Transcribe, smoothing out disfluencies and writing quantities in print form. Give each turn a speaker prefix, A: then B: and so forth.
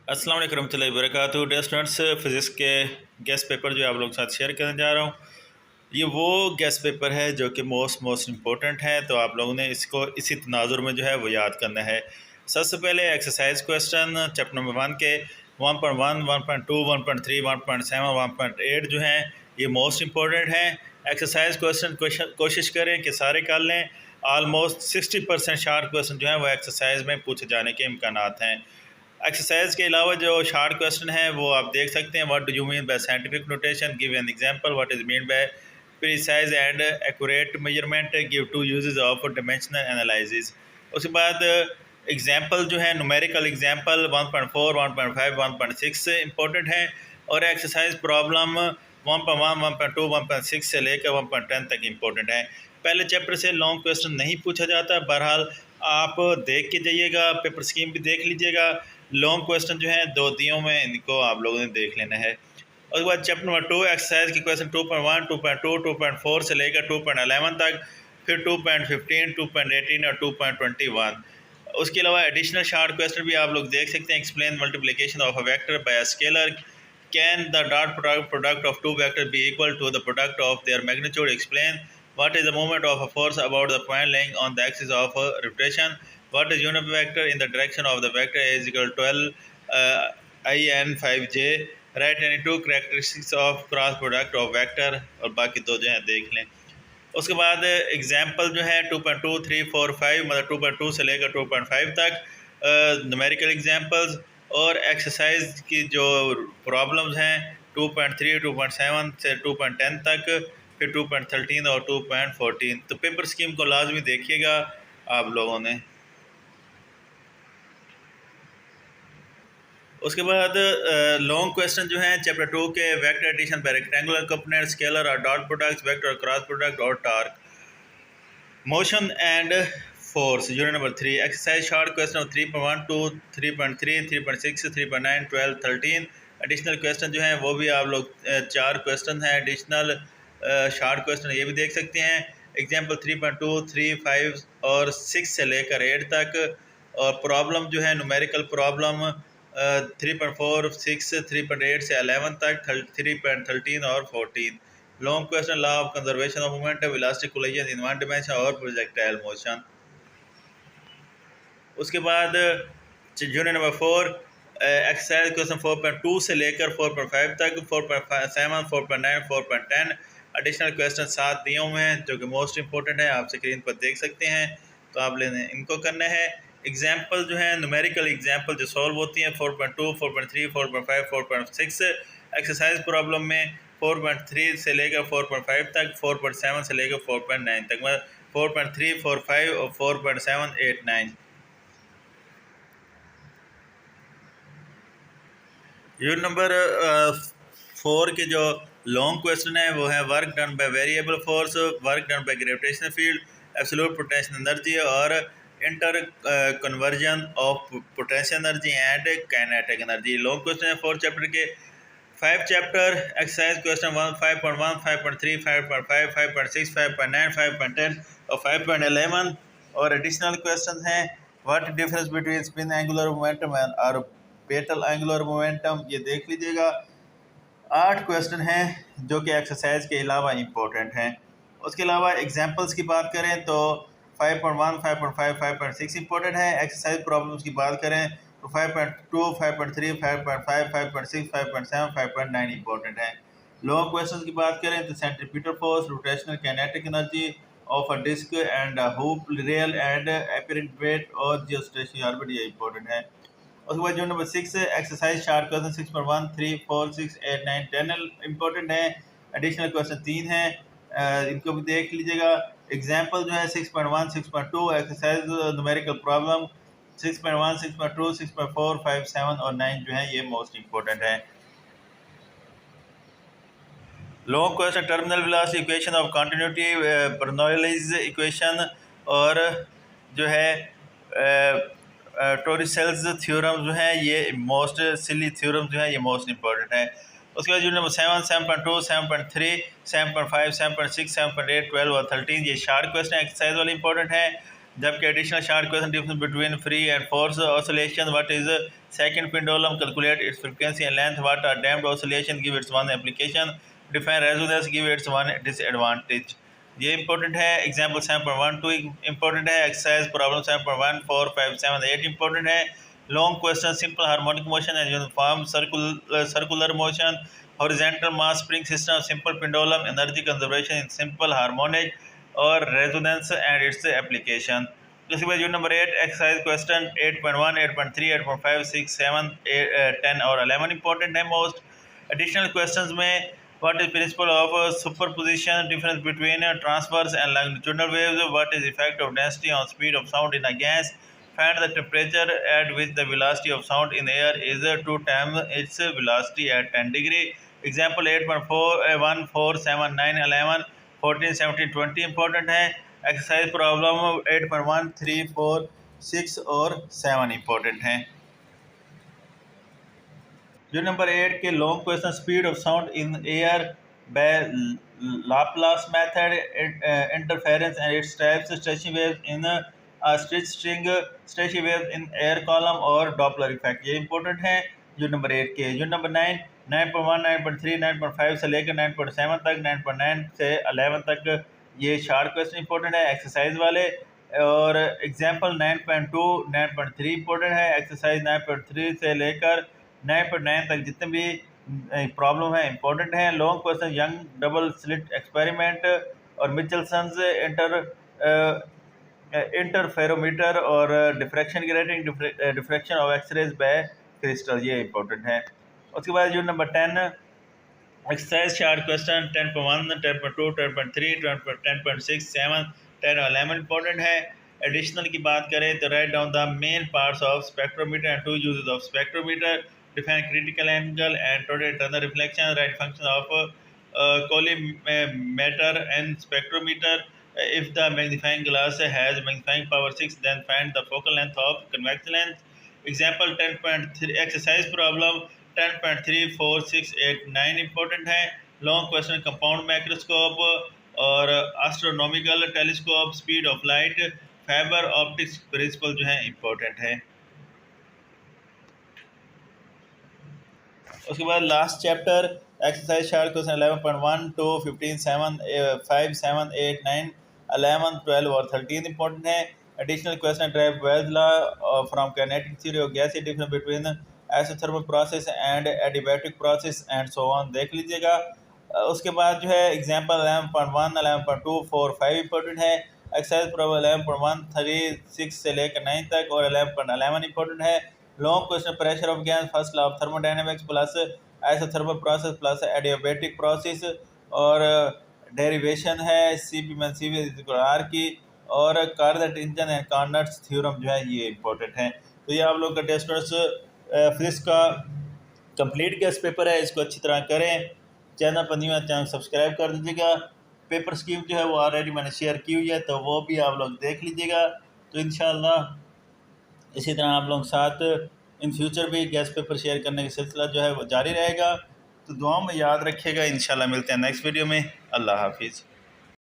A: अस्सलाम वालेकुम रहमतुल्लाहि वबरकातुहू। डियर स्टूडेंट्स, फ़िज़िक्स के गेस्ट पेपर जो आप लोगों के साथ शेयर करने जा रहा हूँ, ये वो गेस्ट पेपर है जो कि मोस्ट इम्पोर्टेंट है। तो आप लोगों ने इसको इसी तनाजुर में जो है वो याद करना है। सबसे पहले एक्सरसाइज क्वेश्चन चैप्टर नंबर 1 के 1.1, 1.2, 1.3, 1.7, 1.8 जो हैं ये मोस्ट इम्पोर्टेंट हैं। एक्सरसाइज क्वेश्चन कोशिश करें कि सारे कर लें। आलमोस्ट 60% शार्ट क्वेश्चन जो है वो एक्सरसाइज में पूछे जाने के इम्कानात हैं। एक्सरसाइज के अलावा जो शार्ट क्वेश्चन है वो आप देख सकते हैं। What do you mean by scientific notation, give an example, what is mean by precise and accurate measurement, give two uses of dimensional analysis. उसके बाद एग्जांपल जो है न्यूमेरिकल एग्जांपल 1.4, 1.5, 1.6 इंपॉर्टेंट है। और एक्सरसाइज प्रॉब्लम 1.1, 1.2, 1.6 से लेकर 1.10 तक इम्पोर्टेंट है। पहले चैप्टर से लॉन्ग क्वेश्चन नहीं पूछा जाता। बहरहाल आप देख के जाइएगा, पेपर स्कीम भी देख लीजिएगा। लॉन्ग क्वेश्चन जो है दो दिनों में इनको आप लोगों ने देख लेना है। उसके बाद चैप्टर नंबर 2 एक्सरसाइज के क्वेश्चन 2.1, 2.2, 2.4 से लेकर 2.11 तक, फिर 2.15, 2.18 और 2.21। उसके अलावा एडिशनल शार्ट क्वेश्चन भी आप लोग देख सकते हैं। Explain multiplication of a vector by a scalar, can the dot product of two vector be equal to the product of their magnitude, explain what is the moment of a force about the point lying on the axis of rotation, what is unit vector in the direction of the vector is equal to 12 in 5j, write any two characteristics of cross product of vector। और बाकी दो जो है देख लें। उसके बाद example जो है 2.2, 3, 4, 5 मतलब 2.2 से लेकर 2.5 तक न्यूमेरिकल एग्जाम्पल्स। और एक्सरसाइज की जो प्रॉब्लम्स हैं 2.3, 2.7 से 2.10 तक, फिर 2.13 और 2.14। तो पेपर स्कीम को लाजमी देखिएगा आप लोगों ने। उसके बाद लॉन्ग क्वेश्चन जो हैं चैप्टर 2 के vector addition by rectangular component, scalar और dot products, vector cross product और torque, motion and force. Unit number 3 exercise short question 3.1, 2, 3.3, 3.6, 3.9, 12, 13। Additional question जो हैं वो भी आप लोग 4 क्वेश्चन हैं एडिशनल शार्ट क्वेश्चन, ये भी देख सकते हैं। एग्जाम्पल 3.2, 3, 5 और 6 से लेकर 8 तक। और प्रॉब्लम जो है न्यूमेरिकल प्रॉब्लम 3.4, 6, 3.8 से 11 तक, 3.13 और 14। Long question law of conservation of momentum, elastic collision in one dimension और प्रोजेक्टाइल मोशन। उसके बाद यूनिट नंबर 4 एक्सरसाइज क्वेश्चन 4.2 से लेकर 4.5 तक, 4.7, 4.9, 4.10 एडिशनल क्वेश्चन 7 दिए हुए हैं जो कि मोस्ट इंपॉर्टेंट है। आप स्क्रीन पर देख सकते हैं, तो आप लेने इनको करना है। एग्जाम्पल जो है न्यूमेरिकल एग्जाम्पल जो सॉल्व होती हैं 4.2, 4.3, 4.5, 4.6। एक्सरसाइज प्रॉब्लम में 4.3 से लेकर 4.5 तक, 4.7 से लेकर 4.9 तक, मतलब 4.3, 4.5 और 4.7, 8, 9। यूनिट नंबर 4 के जो लॉन्ग क्वेश्चन है वो है work done by variable force, work done by gravitational field, absolute potential energy और inter conversion of potential energy and kinetic energy. Long question है 4 चैप्टर के। 5 चैप्टर एक्सरसाइज क्वेश्चन 1, 5.1, 5.3, 5.5, 5.6, 5.9, 5.10 और 5.11। और एडिशनल क्वेश्चन हैं what difference between spin angular momentum और petal angular momentum, ये देख लीजिएगा। 8 क्वेश्चन हैं जो कि एक्सरसाइज के अलावा इम्पोर्टेंट हैं। उसके अलावा एग्जांपल्स की बात करें तो 5.1, 5.5, 5.6 इम्पोर्टेंट है। एक्सरसाइज प्रॉब्लम्स की बात करें तो 5.2, 5.3, 5.5, 5.6, 5.7, 5.9 इम्पोर्टेंट है। लॉन्ग क्वेश्चन की बात करें तो centripetal force, rotational kinetic energy of a disc and hoop, real and apparent weight और जियोस्टेशनरी ऑर्बिट, ये इम्पोर्टेंट है। उसके बाद जो number 6 exercise short question 6.1, 3, 4, 6, 8, 9, 10 important है। एडिशनल क्वेश्चन 3 है, इनको भी देख लीजिएगा। एग्जाम्पल जो है 6.1, 6.2 एक्सरसाइज न्यूमेरिकल प्रॉब्लम, 6.1, 6.2, 6.4, 5, 7 और 9 जो है ये मोस्ट इम्पोर्टेंट है। Long question terminal velocity equation of continuity, Bernoulli's equation और जो है टोरिसेल्स थ्योरम जो है ये मोस्ट सिली थ्योरम जो है ये मोस्ट इंपॉर्टेंट है। उसके बाद जो नंबर 7, 7.2, 7.3, 7.5, 7.6, 7.8, 12 और 13 ये शार्ट क्वेश्चन एक्सरसाइज वाले इंपॉर्टेंट है। जबकि additional short question difference between free and force oscillation, what is second pendulum, calculate its frequency and length, what are damped oscillation, give its one application, define resonance, give its one disadvantage. ये important है। Example 7.12 important है। Exercise problem 7.1 4 5 7 8 important है। Long question, simple harmonic motion and uniform circular motion, horizontal mass spring system, simple pendulum, energy conservation in simple harmonic और resonance and its application. उसके बाद unit number 8 exercise question 8.1 8.3 8.5 6 7 10 और 11 important है most. Additional questions में what is principle of superposition, difference between transverse and longitudinal waves, what is effect of density on speed of sound in a gas, find the temperature at which the velocity of sound in air is 2 times its velocity at 10 degree। example 8.4 1 4 7 9 11 14 17 20 important है। Exercise problem 8.1 3 4 6 और 7 important हैं। जो number 8 के long question, speed of sound in air by Laplace method, interference and its types, stretching waves in स्ट्रिच string, stretching waves in air column और Doppler effect, ये important है जो number 8 के। जो नंबर 9 9.1 9.3 9.5 से लेकर 9.7 तक, 9.9 से 11 तक ये शार्ट क्वेश्चन इंपॉर्टेंट है एक्सरसाइज वाले। और एग्जाम्पल 9.2 9.3 इंपॉर्टेंट है। एक्सरसाइज 9.3 से लेकर 9.9 तक जितने भी प्रॉब्लम है इंपॉर्टेंट है। Long question, Young double slit experiment और मिचेल्सन्स इंटरफेरोमीटर और diffraction grating, diffraction of X rays by crystal, ये इंपॉर्टेंट है। उसके बाद जो नंबर 10 एक्सरसाइज शार्ट क्वेश्चन 10.1 10.2 10.3 10.6 7 10 और 11 इंपॉर्टेंट है। एडिशनल की बात करें तो write down the main parts of spectrometer and two uses of spectrometer, define critical angle and total internal reflection, write function of collimator and spectrometer. If the magnifying glass has magnifying power 6, then find the focal length of convex lens। example 10.3 exercise problem 10.3 4 6 8 9 important है। long question, compound microscope और astronomical telescope, speed of light, fibre optics principle जो है important है। उसके बाद last chapter exercise short question 11.1 to 15 7 5 7 8 9 11 12 और 13 important है। Additional question derive wells law from kinetic theory of gas, difference between isothermal process and adiabatic process and so on, देख लीजिएगा। उसके बाद जो है एग्जांपल 11.1 11.2 4 5 इंपॉर्टेंट है। एक्सरसाइज प्रॉब्लम 11.1 3 6 से लेकर 9 तक और 11.11 इंपॉर्टेंट है। Long question pressure of gas, first law of thermodynamics plus isothermal process plus adiabatic process और डेरिवेशन है CP-R की, और कार्नट इंजन एंड कार्नट्स थ्योरम जो है ये इंपॉर्टेंट है। तो ये आप लोग का टेस्ट फिजिक्स का कंप्लीट गैस पेपर है, इसको अच्छी तरह करें। चैनल पर नहीं है चैनल सब्सक्राइब कर दीजिएगा। पेपर स्कीम जो है वो ऑलरेडी मैंने शेयर की हुई है, तो वो भी आप लोग देख लीजिएगा। तो इंशाल्लाह इसी तरह आप लोग साथ इन फ्यूचर भी गैस पेपर शेयर करने का सिलसिला जो है वो जारी रहेगा। तो दुआओं में याद रखिएगा। इंशाल्लाह मिलते हैं नेक्स्ट वीडियो में। अल्लाह हाफिज़।